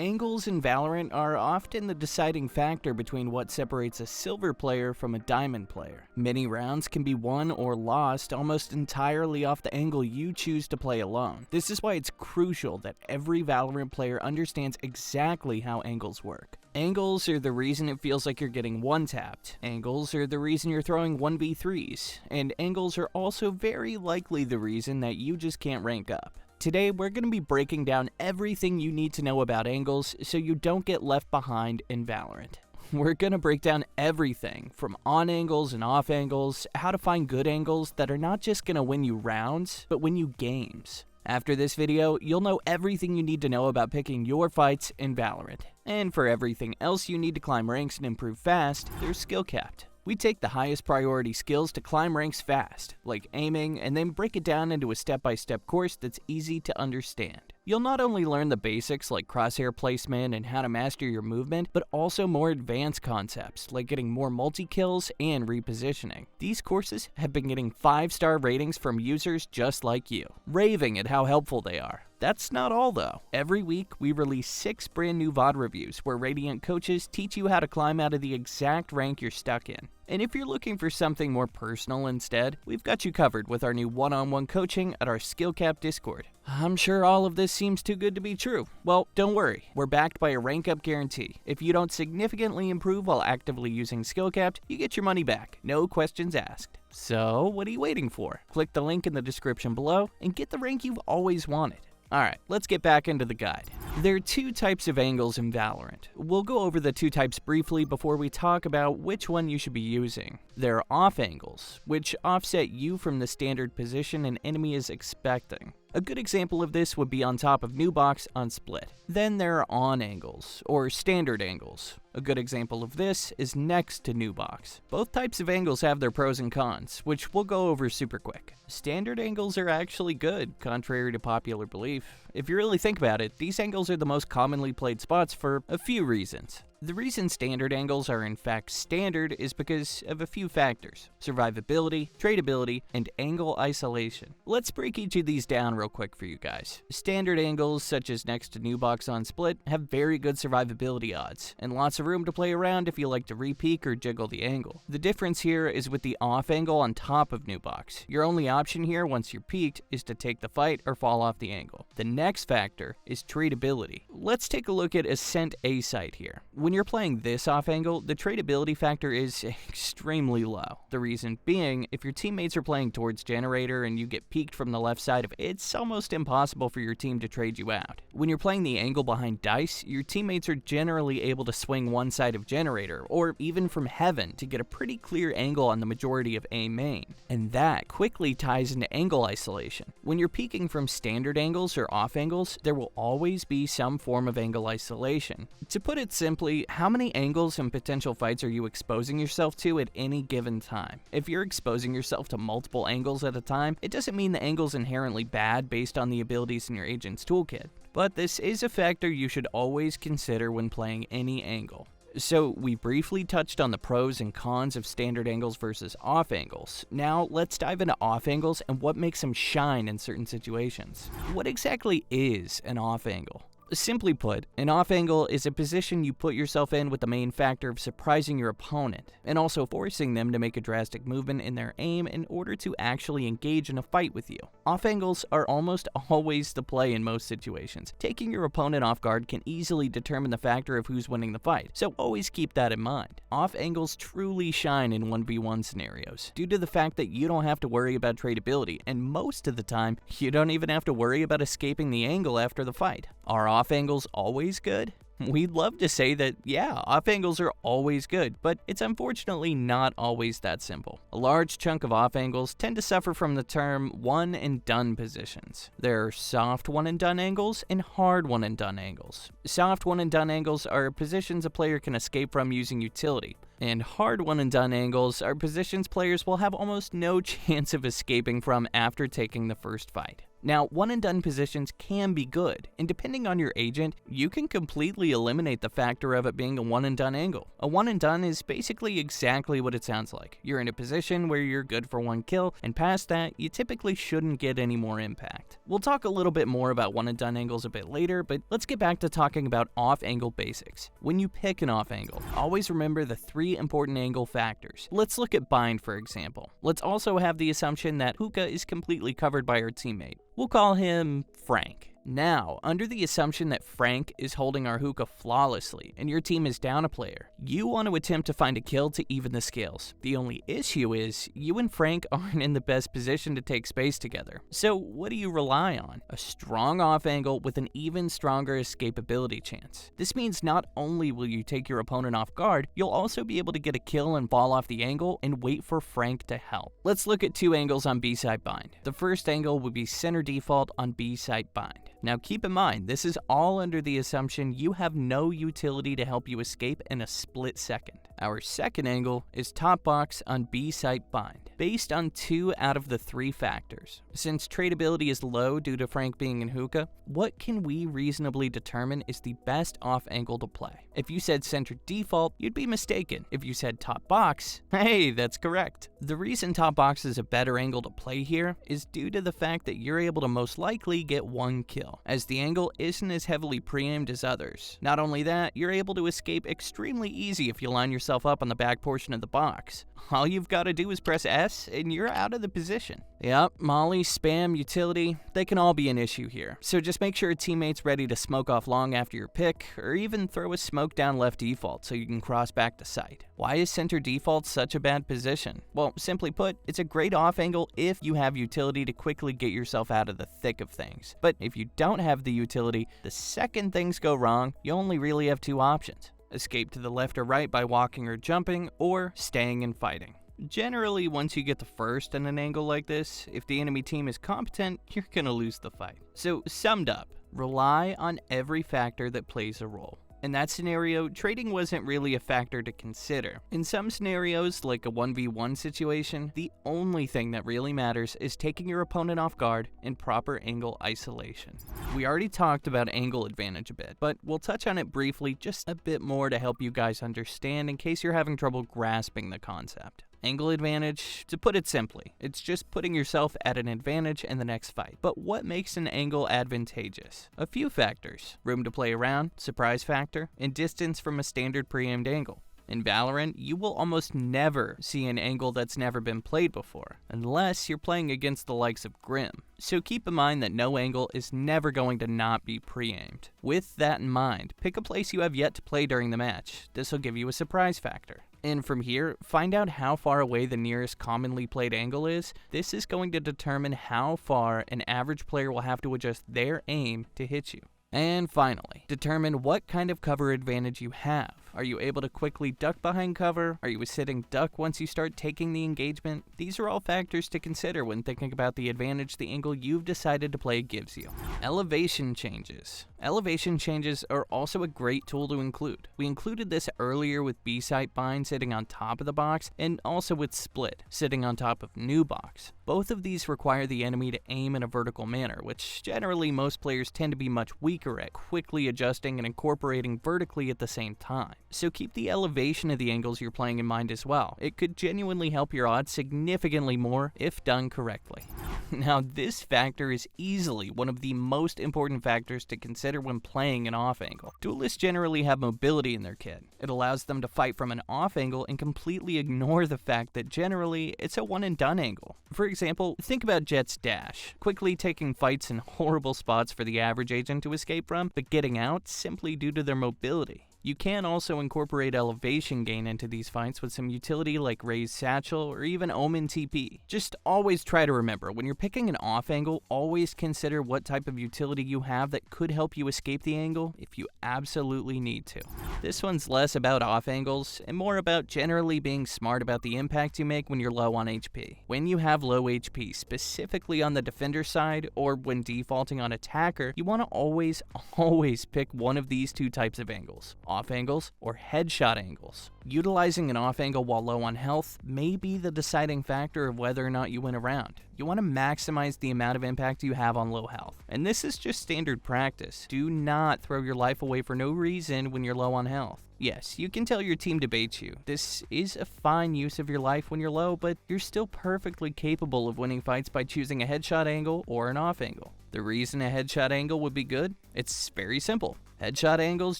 Angles in Valorant are often the deciding factor between what separates a silver player from a diamond player. Many rounds can be won or lost almost entirely off the angle you choose to play alone. This is why it's crucial that every Valorant player understands exactly how angles work. Angles are the reason it feels like you're getting one-tapped. Angles are the reason you're throwing 1v3s. And angles are also very likely the reason that you just can't rank up. Today, we're going to be breaking down everything you need to know about angles so you don't get left behind in Valorant. We're going to break down everything from on angles and off angles, how to find good angles that are not just going to win you rounds, but win you games. After this video, you'll know everything you need to know about picking your fights in Valorant. And for everything else you need to climb ranks and improve fast, there's SkillCapped. We take the highest priority skills to climb ranks fast, like aiming, and then break it down into a step-by-step course that's easy to understand. You'll not only learn the basics like crosshair placement and how to master your movement, but also more advanced concepts like getting more multi-kills and repositioning. These courses have been getting 5-star ratings from users just like you, raving at how helpful they are. That's not all though. Every week, we release 6 brand new VOD reviews where Radiant coaches teach you how to climb out of the exact rank you're stuck in. And if you're looking for something more personal instead, we've got you covered with our new one-on-one coaching at our SkillCapped Discord. I'm sure all of this seems too good to be true. Well, don't worry. We're backed by a rank up guarantee. If you don't significantly improve while actively using SkillCapped, you get your money back. No questions asked. So, what are you waiting for? Click the link in the description below and get the rank you've always wanted. Alright, let's get back into the guide. There are 2 types of angles in Valorant. We'll go over the 2 types briefly before we talk about which one you should be using. There are off angles, which offset you from the standard position an enemy is expecting. A good example of this would be on top of new box on split. Then there are on angles, or standard angles. A good example of this is next to new box. Both types of angles have their pros and cons, which we'll go over super quick. Standard angles are actually good, contrary to popular belief. If you really think about it, these angles are the most commonly played spots for a few reasons. The reason standard angles are in fact standard is because of a few factors: survivability, tradability, and angle isolation. Let's break each of these down real quick for you guys. Standard angles, such as next to new box on split, have very good survivability odds, and lots of room to play around if you like to re-peek or jiggle the angle. The difference here is with the off angle on top of new box. Your only option here once you're peaked is to take the fight or fall off the angle. The next factor is tradability. Let's take a look at Ascent A site here. When you're playing this off angle, the tradability factor is extremely low. The reason being, if your teammates are playing towards generator and you get peeked from the left side of it, it's almost impossible for your team to trade you out. When you're playing the angle behind dice, your teammates are generally able to swing one side of generator, or even from heaven, to get a pretty clear angle on the majority of A main. And that quickly ties into angle isolation. When you're peeking from standard angles or off angles, there will always be some form of angle isolation. To put it simply, how many angles and potential fights are you exposing yourself to at any given time? If you're exposing yourself to multiple angles at a time, it doesn't mean the angle's inherently bad based on the abilities in your agent's toolkit. But this is a factor you should always consider when playing any angle. So, we briefly touched on the pros and cons of standard angles versus off angles. Now, let's dive into off angles and what makes them shine in certain situations. What exactly is an off angle? Simply put, an off angle is a position you put yourself in with the main factor of surprising your opponent, and also forcing them to make a drastic movement in their aim in order to actually engage in a fight with you. Off angles are almost always the play in most situations. Taking your opponent off guard can easily determine the factor of who's winning the fight, so always keep that in mind. Off angles truly shine in 1v1 scenarios, due to the fact that you don't have to worry about tradability, and most of the time, you don't even have to worry about escaping the angle after the fight. Are off angles always good? We'd love to say that, yeah, off angles are always good, but it's unfortunately not always that simple. A large chunk of off angles tend to suffer from the term one and done positions. There are soft one and done angles and hard one and done angles. Soft one and done angles are positions a player can escape from using utility, and hard one and done angles are positions players will have almost no chance of escaping from after taking the first fight. Now, one and done positions can be good, and depending on your agent, you can completely eliminate the factor of it being a one and done angle. A one and done is basically exactly what it sounds like. You're in a position where you're good for one kill, and past that, you typically shouldn't get any more impact. We'll talk a little bit more about one and done angles a bit later, but let's get back to talking about off angle basics. When you pick an off angle, always remember the 3 important angle factors. Let's look at bind, for example. Let's also have the assumption that hookah is completely covered by our teammate. We'll call him Frank. Now, under the assumption that Frank is holding our hookah flawlessly and your team is down a player, you want to attempt to find a kill to even the scales. The only issue is, you and Frank aren't in the best position to take space together. So what do you rely on? A strong off angle with an even stronger escapability chance. This means not only will you take your opponent off guard, you'll also be able to get a kill and fall off the angle and wait for Frank to help. Let's look at 2 angles on B-side bind. The first angle would be center default on B-side bind. Now keep in mind, this is all under the assumption you have no utility to help you escape in a split second. Our second angle is top box on B-site bind, based on 2 out of the 3 factors. Since tradability is low due to Frank being in hookah, what can we reasonably determine is the best off angle to play? If you said center default, you'd be mistaken. If you said top box, hey, that's correct. The reason top box is a better angle to play here is due to the fact that you're able to most likely get 1 kill, as the angle isn't as heavily pre-aimed as others. Not only that, you're able to escape extremely easy if you line yourself up on the back portion of the box. All you've got to do is press S and you're out of the position. Yep, molly, spam, utility, they can all be an issue here. So just make sure a teammate's ready to smoke off long after your pick, or even throw a smoke down left default so you can cross back to site. Why is center default such a bad position? Well, simply put, it's a great off angle if you have utility to quickly get yourself out of the thick of things. But if you don't have the utility, the second things go wrong, you only really have 2 options. Escape to the left or right by walking or jumping, or staying and fighting. Generally, once you get the first in an angle like this, if the enemy team is competent, you're gonna lose the fight. So, summed up, rely on every factor that plays a role. In that scenario, trading wasn't really a factor to consider. In some scenarios, like a 1v1 situation, the only thing that really matters is taking your opponent off guard in proper angle isolation. We already talked about angle advantage a bit, but we'll touch on it briefly just a bit more to help you guys understand in case you're having trouble grasping the concept. Angle advantage, to put it simply, it's just putting yourself at an advantage in the next fight. But what makes an angle advantageous? A few factors: room to play around, surprise factor, and distance from a standard pre-aimed angle. In Valorant, you will almost never see an angle that's never been played before, unless you're playing against the likes of Grim. So keep in mind that no angle is never going to not be pre-aimed. With that in mind, pick a place you have yet to play during the match. This will give you a surprise factor. And from here, find out how far away the nearest commonly played angle is. This is going to determine how far an average player will have to adjust their aim to hit you. And finally, determine what kind of cover advantage you have. Are you able to quickly duck behind cover? Are you a sitting duck once you start taking the engagement? These are all factors to consider when thinking about the advantage the angle you've decided to play gives you. Elevation changes. Elevation changes are also a great tool to include. We included this earlier with B-site bind sitting on top of the box, and also with split sitting on top of new box. Both of these require the enemy to aim in a vertical manner, which generally most players tend to be much weaker at quickly adjusting and incorporating vertically at the same time. So keep the elevation of the angles you're playing in mind as well. It could genuinely help your odds significantly more if done correctly. Now, this factor is easily one of the most important factors to consider when playing an off angle. Duelists generally have mobility in their kit. It allows them to fight from an off angle and completely ignore the fact that generally it's a one and done angle. For example, think about Jett's dash, quickly taking fights in horrible spots for the average agent to escape from, but getting out simply due to their mobility. You can also incorporate elevation gain into these fights with some utility like Raised Satchel or even Omen TP. Just always try to remember, when you're picking an off angle, always consider what type of utility you have that could help you escape the angle if you absolutely need to. This one's less about off angles and more about generally being smart about the impact you make when you're low on HP. When you have low HP, specifically on the defender side or when defaulting on attacker, you want to always pick one of these 2 types of angles: off angles or headshot angles. Utilizing an off angle while low on health may be the deciding factor of whether or not you win a round. You want to maximize the amount of impact you have on low health. And this is just standard practice. Do not throw your life away for no reason when you're low on health. Yes, you can tell your team debates you. This is a fine use of your life when you're low, but you're still perfectly capable of winning fights by choosing a headshot angle or an off angle. The reason a headshot angle would be good? It's very simple. Headshot angles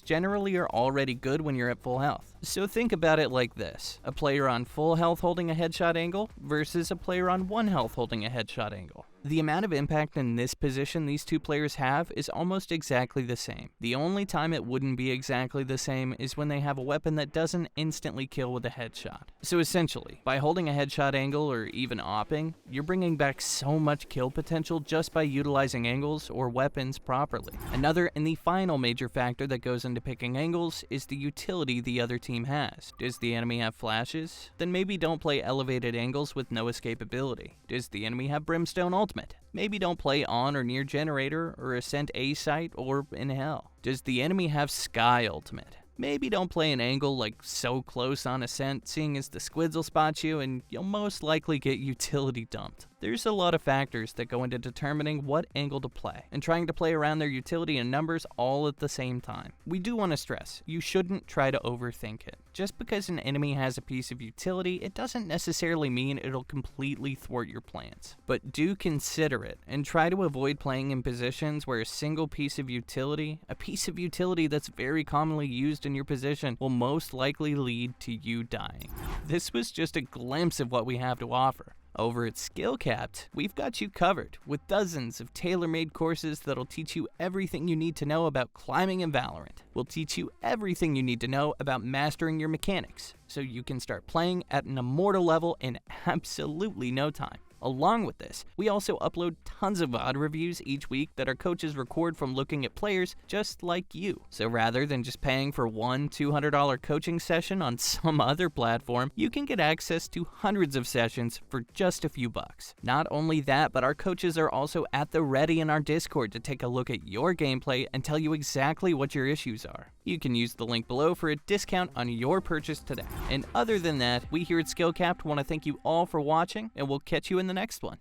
generally are already good when you're at full health. So think about it like this. A player on full health holding a headshot angle versus a player on 1 health holding a headshot angle. The amount of impact in this position these two players have is almost exactly the same. The only time it wouldn't be exactly the same is when they have a weapon that doesn't instantly kill with a headshot. So essentially, by holding a headshot angle or even opping, you're bringing back so much kill potential just by utilizing angles or weapons properly. Another and the final major factor that goes into picking angles is the utility the other team has. Does the enemy have flashes? Then maybe don't play elevated angles with no escapability. Does the enemy have brimstone ultimate? Maybe don't play on or near generator or ascent A site or in hell. Does the enemy have sky ultimate? Maybe don't play an angle like so close on ascent, seeing as the squids will spot you and you'll most likely get utility dumped. There's a lot of factors that go into determining what angle to play, and trying to play around their utility and numbers all at the same time. We do want to stress, you shouldn't try to overthink it. Just because an enemy has a piece of utility, it doesn't necessarily mean it'll completely thwart your plans. But do consider it, and try to avoid playing in positions where a single piece of utility, a piece of utility that's very commonly used in your position, will most likely lead to you dying. This was just a glimpse of what we have to offer. Over at SkillCapped, we've got you covered with dozens of tailor-made courses that'll teach you everything you need to know about climbing in Valorant. We'll teach you everything you need to know about mastering your mechanics, so you can start playing at an immortal level in absolutely no time. Along with this, we also upload tons of VOD reviews each week that our coaches record from looking at players just like you. So rather than just paying for one $200 coaching session on some other platform, you can get access to hundreds of sessions for just a few bucks. Not only that, but our coaches are also at the ready in our Discord to take a look at your gameplay and tell you exactly what your issues are. You can use the link below for a discount on your purchase today. And other than that, we here at SkillCapped want to thank you all for watching, and we'll catch you in the next one.